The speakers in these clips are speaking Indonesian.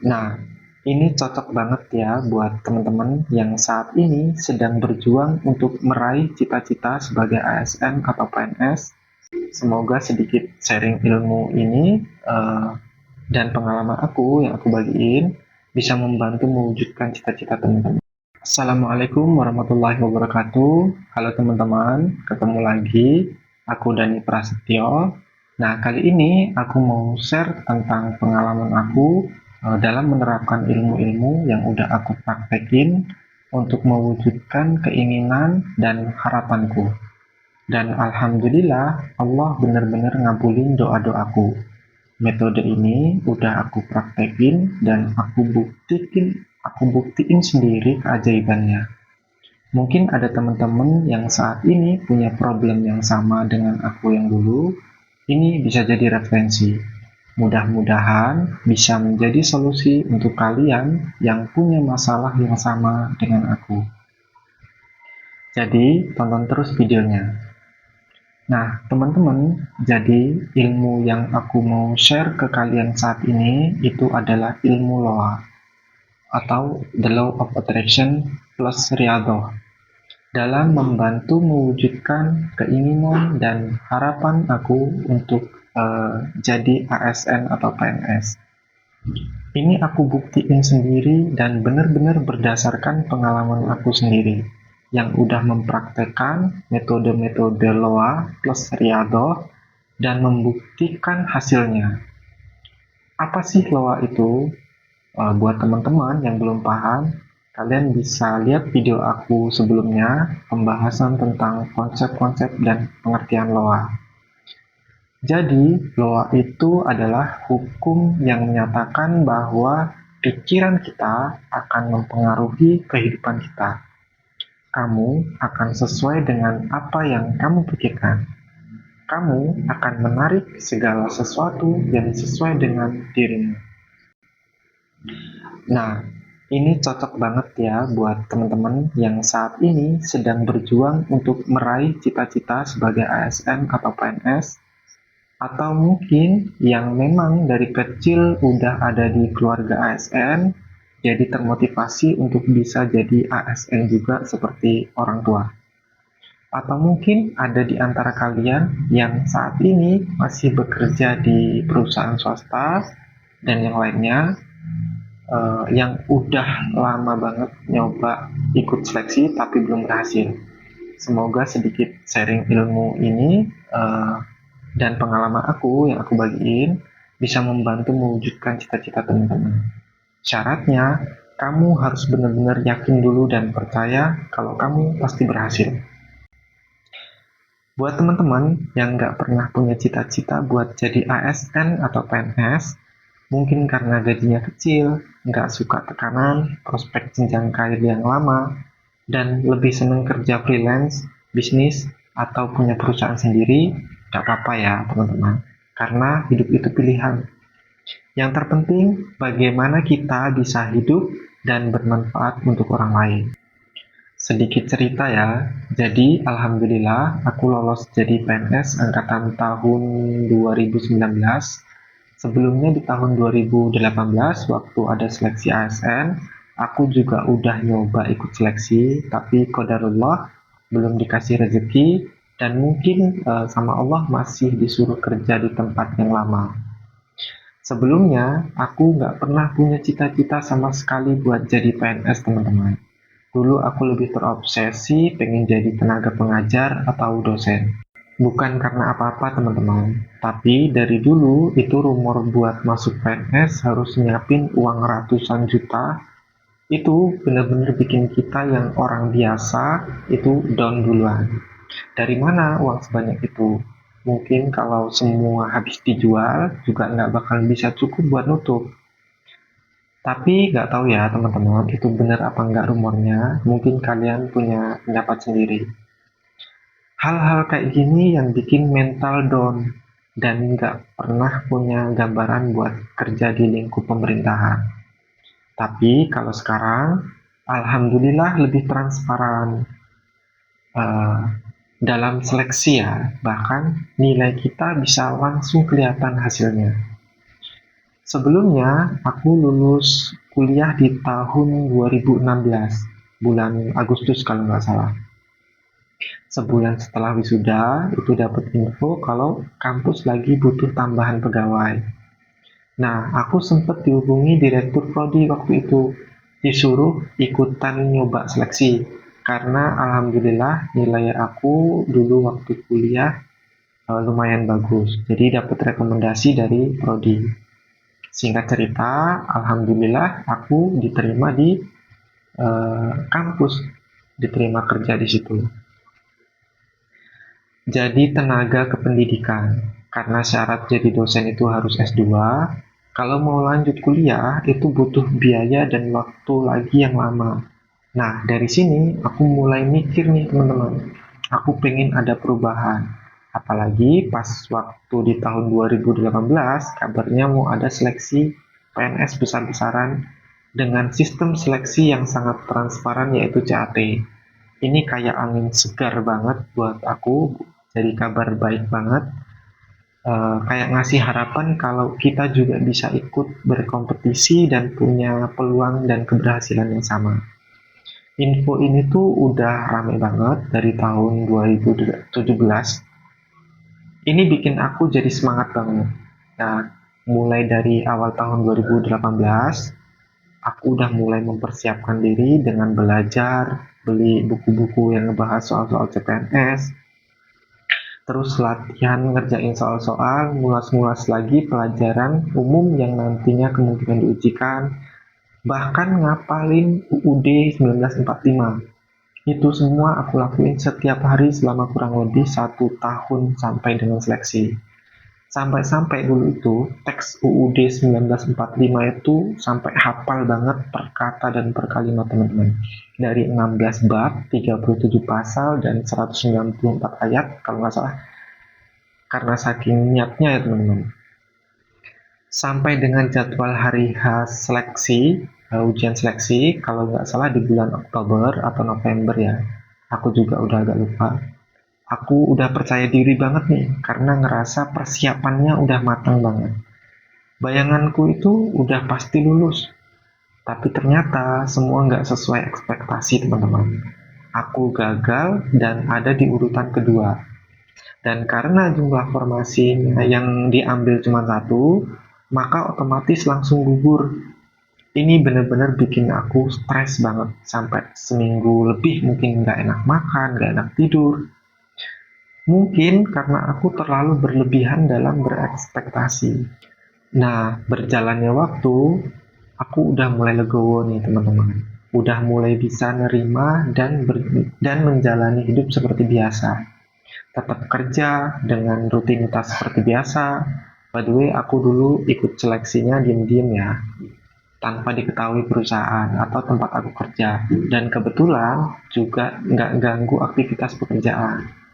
Nah, ini cocok banget ya buat teman-teman yang saat ini sedang berjuang untuk meraih cita-cita sebagai ASN atau PNS. Semoga sedikit sharing ilmu ini dan pengalaman aku yang aku bagiin bisa membantu mewujudkan cita-cita teman-teman. Assalamualaikum warahmatullahi wabarakatuh. Halo teman-teman, ketemu lagi. Aku Dani Prasetyo. Nah, kali ini aku mau share tentang pengalaman aku dalam menerapkan ilmu-ilmu yang udah aku praktekin untuk mewujudkan keinginan dan harapanku. Dan alhamdulillah, Allah benar-benar ngabulin doa-doaku. Metode ini udah aku praktekin dan aku buktiin sendiri keajaibannya. Mungkin ada teman-teman yang saat ini punya problem yang sama dengan aku yang dulu. Ini bisa jadi referensi. Mudah-mudahan bisa menjadi solusi untuk kalian yang punya masalah yang sama dengan aku. Jadi, tonton terus videonya. Nah, teman-teman, jadi ilmu yang aku mau share ke kalian saat ini itu adalah ilmu loa atau The Law of Attraction plus Riyadhah dalam membantu mewujudkan keinginan dan harapan aku untuk jadi ASN atau PNS. Ini aku buktiin sendiri dan benar-benar berdasarkan pengalaman aku sendiri yang udah mempraktekkan metode-metode loa plus Riyadhah dan membuktikan hasilnya. Apa sih loa itu? Buat teman-teman yang belum paham, kalian bisa lihat video aku sebelumnya, pembahasan tentang konsep-konsep dan pengertian loa. Jadi, loa itu adalah hukum yang menyatakan bahwa pikiran kita akan mempengaruhi kehidupan kita. Kamu akan sesuai dengan apa yang kamu pikirkan. Kamu akan menarik segala sesuatu yang sesuai dengan dirimu. Nah, ini cocok banget ya buat teman-teman yang saat ini sedang berjuang untuk meraih cita-cita sebagai ASN atau PNS, atau mungkin yang memang dari kecil udah ada di keluarga ASN, jadi termotivasi untuk bisa jadi ASN juga seperti orang tua. Atau mungkin ada di antara kalian yang saat ini masih bekerja di perusahaan swasta dan yang lainnya yang udah lama banget nyoba ikut seleksi tapi belum berhasil. Semoga sedikit sharing ilmu ini dan pengalaman aku yang aku bagiin bisa membantu mewujudkan cita-cita teman-teman. Syaratnya, kamu harus benar-benar yakin dulu dan percaya kalau kamu pasti berhasil. Buat teman-teman yang nggak pernah punya cita-cita buat jadi ASN atau PNS, mungkin karena gajinya kecil, nggak suka tekanan, prospek jenjang karir yang lama, dan lebih senang kerja freelance, bisnis, atau punya perusahaan sendiri, nggak apa-apa ya teman-teman. Karena hidup itu pilihan. Yang terpenting, bagaimana kita bisa hidup dan bermanfaat untuk orang lain. Sedikit cerita ya, jadi alhamdulillah aku lolos jadi PNS angkatan tahun 2019. Sebelumnya di tahun 2018 waktu ada seleksi ASN, aku juga udah nyoba ikut seleksi, tapi qadarullah belum dikasih rezeki dan mungkin sama Allah masih disuruh kerja di tempat yang lama. Sebelumnya, aku nggak pernah punya cita-cita sama sekali buat jadi PNS teman-teman. Dulu aku lebih terobsesi pengen jadi tenaga pengajar atau dosen. Bukan karena apa-apa teman-teman, tapi dari dulu itu rumor buat masuk PNS harus nyiapin uang ratusan juta. Itu benar-benar bikin kita yang orang biasa itu down duluan. Dari mana uang sebanyak itu? Mungkin kalau semua habis dijual juga nggak bakal bisa cukup buat nutup. Tapi nggak tahu ya teman-teman, itu benar apa nggak rumornya. Mungkin kalian punya pendapat sendiri. Hal-hal kayak gini yang bikin mental down dan nggak pernah punya gambaran buat kerja di lingkup pemerintahan. Tapi kalau sekarang, alhamdulillah lebih transparan dalam seleksi ya. Bahkan nilai kita bisa langsung kelihatan hasilnya. Sebelumnya, aku lulus kuliah di tahun 2016, bulan Agustus kalau nggak salah. Sebulan setelah wisuda, itu dapat info kalau kampus lagi butuh tambahan pegawai. Nah, aku sempat dihubungi direktur prodi waktu itu, disuruh ikutan nyoba seleksi. Karena alhamdulillah nilai aku dulu waktu kuliah lumayan bagus. Jadi dapat rekomendasi dari prodi. Singkat cerita, alhamdulillah aku diterima di kampus, diterima kerja di situ. Jadi tenaga kependidikan. Karena syarat jadi dosen itu harus S2, kalau mau lanjut kuliah itu butuh biaya dan waktu lagi yang lama. Nah, dari sini aku mulai mikir nih teman-teman. Aku pengen ada perubahan. Apalagi pas waktu di tahun 2018, kabarnya mau ada seleksi PNS besar-besaran dengan sistem seleksi yang sangat transparan yaitu CAT. Ini kayak angin segar banget buat aku, jadi kabar baik banget. Kayak ngasih harapan kalau kita juga bisa ikut berkompetisi dan punya peluang dan keberhasilan yang sama. Info ini tuh udah rame banget dari tahun 2017. Ini bikin aku jadi semangat banget. Nah, mulai dari awal tahun 2018, aku udah mulai mempersiapkan diri dengan belajar, beli buku-buku yang ngebahas soal-soal CPNS, terus latihan ngerjain soal-soal, ngulas-ngulas lagi pelajaran umum yang nantinya kemungkinan diujikan, bahkan ngapalin UUD 1945. Itu semua aku lakuin setiap hari selama kurang lebih 1 tahun sampai dengan seleksi. Sampai-sampai dulu itu, teks UUD 1945 itu sampai hafal banget per kata dan per kalimat teman-teman. Dari 16 bab, 37 pasal, dan 194 ayat, kalau nggak salah. Karena saking niatnya ya teman-teman. Sampai dengan jadwal hari H seleksi, ujian seleksi, kalau nggak salah di bulan Oktober atau November ya. Aku juga udah agak lupa. Aku udah percaya diri banget nih, karena ngerasa persiapannya udah matang banget. Bayanganku itu udah pasti lulus, tapi ternyata semua nggak sesuai ekspektasi teman-teman. Aku gagal dan ada di urutan kedua. Dan karena jumlah formasinya yang diambil cuma satu, maka otomatis langsung gugur. Ini benar-benar bikin aku stres banget, sampai seminggu lebih mungkin nggak enak makan, nggak enak tidur. Mungkin karena aku terlalu berlebihan dalam berekspektasi. Nah, berjalannya waktu, aku udah mulai legowo nih teman-teman. Udah mulai bisa nerima dan menjalani hidup seperti biasa. Tetap kerja dengan rutinitas seperti biasa. By the way, aku dulu ikut seleksinya diem-diem ya, tanpa diketahui perusahaan atau tempat aku kerja. Dan kebetulan juga nggak ganggu aktivitas pekerjaan.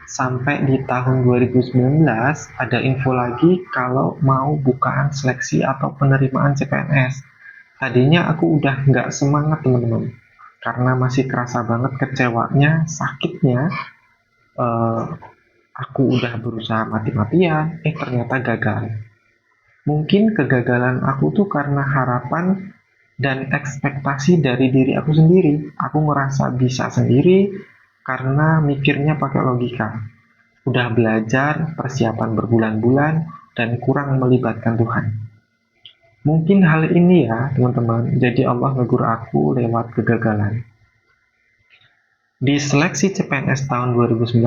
Sampai di tahun 2019 ada info lagi kalau mau bukaan seleksi atau penerimaan CPNS. Tadinya aku udah nggak semangat teman-teman, karena masih kerasa banget kecewanya, sakitnya. eh, aku udah berusaha mati-matian, ternyata gagal. Mungkin kegagalan aku tuh karena harapan dan ekspektasi dari diri aku sendiri. Aku ngerasa bisa sendiri karena mikirnya pakai logika. Udah belajar, persiapan berbulan-bulan, dan kurang melibatkan Tuhan. Mungkin hal ini ya, teman-teman, jadi Allah negur aku lewat kegagalan. Di seleksi CPNS tahun 2019,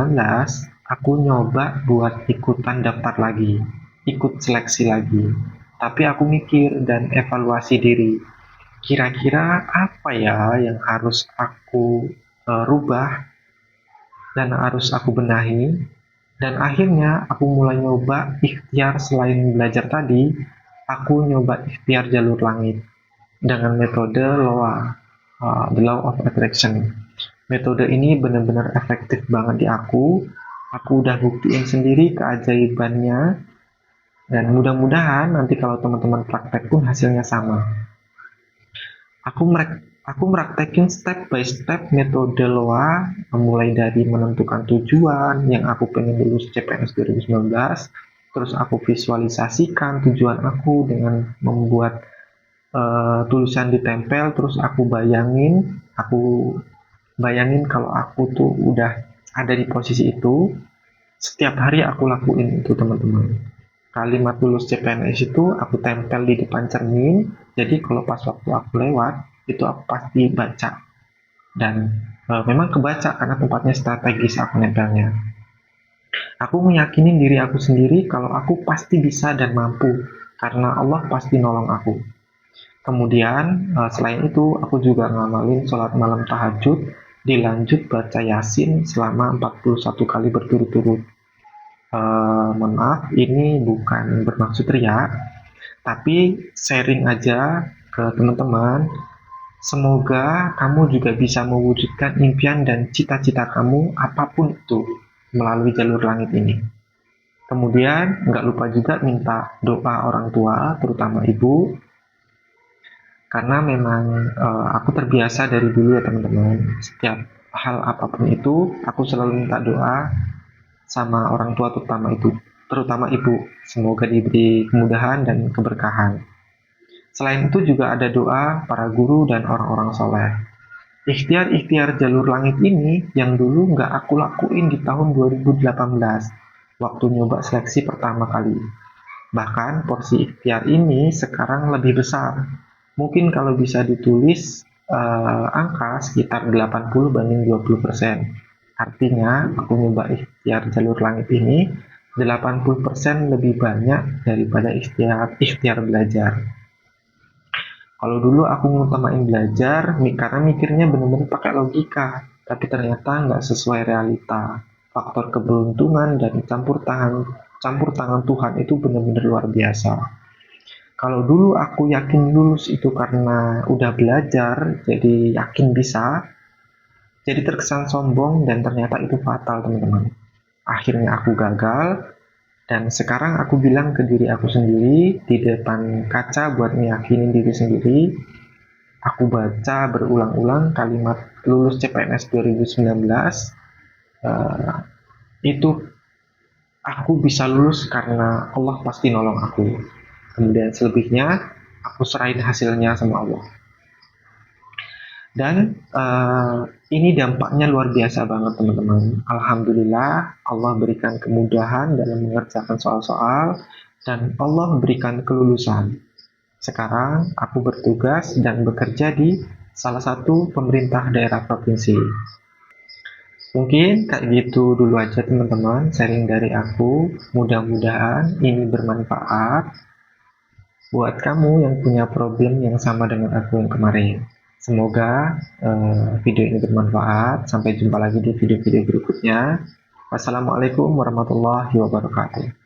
aku nyoba buat ikutan daftar lagi, ikut seleksi lagi. Tapi aku mikir dan evaluasi diri. Kira-kira apa ya yang harus aku rubah dan harus aku benahi. Dan akhirnya aku mulai nyoba ikhtiar. Selain belajar tadi, aku nyoba ikhtiar jalur langit dengan metode LOA, the Law of Attraction. Metode ini benar-benar efektif banget di aku. Aku udah buktiin sendiri keajaibannya, dan mudah-mudahan nanti kalau teman-teman praktek pun hasilnya sama. Aku meraktekin step by step metode LOA, mulai dari menentukan tujuan yang aku pengen lulus CPNS 2019, terus aku visualisasikan tujuan aku dengan membuat tulisan ditempel, terus aku bayangin kalau aku tuh udah ada di posisi itu. Setiap hari aku lakuin itu, teman-teman. Kalimat lulus CPNS itu aku tempel di depan cermin, jadi kalau pas waktu aku lewat itu aku pasti baca. Dan memang kebaca karena tempatnya strategis aku nempelnya. Aku meyakini diri aku sendiri kalau aku pasti bisa dan mampu, karena Allah pasti nolong aku. Kemudian selain itu aku juga ngamalin sholat malam tahajud, dilanjut baca Yasin selama 41 kali berturut-turut. Mohon maaf, ini bukan bermaksud riak, tapi sharing aja ke teman-teman. Semoga kamu juga bisa mewujudkan impian dan cita-cita kamu apapun itu melalui jalur langit ini. Kemudian nggak lupa juga minta doa orang tua, terutama ibu, karena memang aku terbiasa dari dulu ya teman-teman. Setiap hal apapun itu, aku selalu minta doa sama orang tua, terutama ibu. Semoga diberi kemudahan dan keberkahan. Selain itu juga ada doa para guru dan orang-orang soleh. Ikhtiar-ikhtiar jalur langit ini yang dulu nggak aku lakuin di tahun 2018 waktu nyoba seleksi pertama kali. Bahkan porsi ikhtiar ini sekarang lebih besar. Mungkin kalau bisa ditulis angka sekitar 80 banding 20%. Artinya aku nyoba ikhtiar jalur langit ini 80% lebih banyak daripada ikhtiar belajar. Kalau dulu aku ngutamain belajar karena mikirnya bener-bener pakai logika, tapi ternyata nggak sesuai realita. Faktor keberuntungan dan campur tangan Tuhan itu benar-benar luar biasa. Kalau dulu aku yakin lulus itu karena udah belajar, jadi yakin bisa, jadi terkesan sombong dan ternyata itu fatal, teman-teman. Akhirnya aku gagal, dan sekarang aku bilang ke diri aku sendiri di depan kaca buat meyakini diri sendiri. Aku baca berulang-ulang kalimat lulus CPNS 2019. Itu aku bisa lulus karena Allah pasti nolong aku. Kemudian selebihnya aku serahin hasilnya sama Allah. Dan ini dampaknya luar biasa banget, teman-teman. Alhamdulillah Allah berikan kemudahan dalam mengerjakan soal-soal dan Allah berikan kelulusan. Sekarang aku bertugas dan bekerja di salah satu pemerintah daerah provinsi. Mungkin kayak gitu dulu aja, teman-teman, sharing dari aku. Mudah-mudahan ini bermanfaat buat kamu yang punya problem yang sama dengan aku yang kemarin. Semoga video ini bermanfaat. Sampai jumpa lagi di video-video berikutnya. Wassalamualaikum warahmatullahi wabarakatuh.